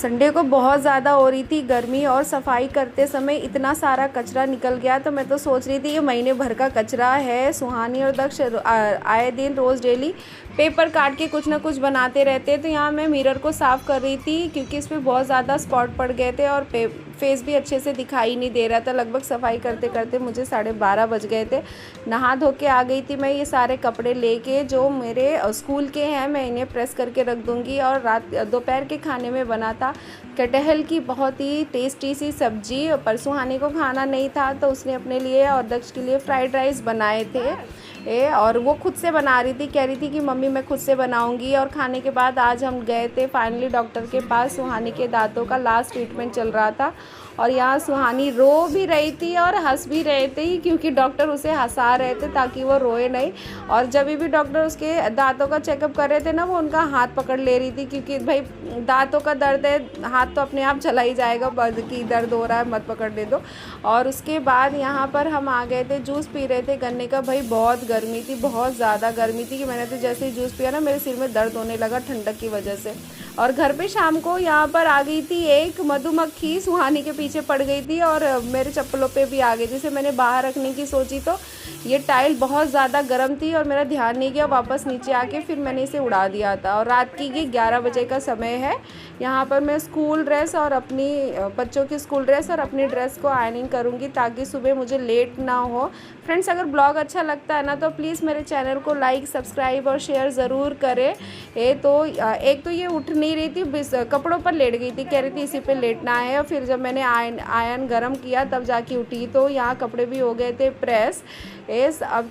Sunday को बहुत ज़्यादा हो रही थी गर्मी और सफाई करते समय इतना सारा कचरा निकल गया, तो मैं तो सोच रही थी ये महीने भर का कचरा है। सुहानी और दक्ष आए दिन रोज़ डेली पेपर काट के कुछ ना कुछ बनाते रहते, तो यहाँ मैं मिरर को साफ़ कर रही थी क्योंकि इस पर बहुत ज़्यादा स्पॉट पड़ गए थे और फेस भी अच्छे से दिखाई नहीं दे रहा था। लगभग सफाई करते करते मुझे 12:30 बज गए थे। नहा धो के आ गई थी मैं। ये सारे कपड़े लेके जो मेरे स्कूल के हैं मैं इन्हें प्रेस करके रख दूँगी। और रात दोपहर के खाने में बना था कटहल की बहुत ही टेस्टी सी सब्जी। पर सुहानी को खाना नहीं था तो उसने अपने लिए और दक्ष के लिए फ्राइड राइस बनाए थे। और वो खुद से बना रही थी, कह रही थी कि मम्मी मैं खुद से बनाऊंगी। और खाने के बाद आज हम गए थे फाइनली डॉक्टर के पास। सुहानी के दांतों का लास्ट ट्रीटमेंट चल रहा था और यहाँ सुहानी रो भी रही थी और हंस भी रहे थे क्योंकि डॉक्टर उसे हंसा रहे थे ताकि वो रोए नहीं। और जब भी डॉक्टर उसके दांतों का चेकअप कर रहे थे ना, वो उनका हाथ पकड़ ले रही थी क्योंकि भाई दांतों का दर्द है, हाथ तो अपने आप चला ही जाएगा, कि दर्द हो रहा है मत पकड़ ले दो। और उसके बाद यहाँ पर हम आ गए थे, जूस पी रहे थे गन्ने का। भाई बहुत गर्मी थी, बहुत ज़्यादा गर्मी थी कि मैंने तो जैसे ही जूस पिया ना मेरे सिर में दर्द होने लगा ठंडक की वजह से। और घर पे शाम को यहाँ पर आ गई थी एक मधुमक्खी, सुहानी के पीछे पड़ गई थी और मेरे चप्पलों पे भी आ गई थी। इसे मैंने बाहर रखने की सोची तो ये टाइल बहुत ज़्यादा गर्म थी और मेरा ध्यान नहीं गया, वापस नीचे आके फिर मैंने इसे उड़ा दिया था। और रात की ये 11 बजे का समय है। यहाँ पर मैं स्कूल ड्रेस और अपनी बच्चों की स्कूल ड्रेस और अपनी ड्रेस को आयरनिंग करूँगी ताकि सुबह मुझे लेट ना हो। फ्रेंड्स, अगर ब्लॉग अच्छा लगता है ना तो प्लीज़ मेरे चैनल को लाइक, सब्सक्राइब और शेयर ज़रूर करें। एक तो ये उठ नहीं रही थी, कपड़ों पर लेट गई थी, कह रही थी इसी पे लेटना है। और फिर जब मैंने आयरन गरम किया तब जाके उठी, तो यहाँ कपड़े भी हो गए थे प्रेस। अब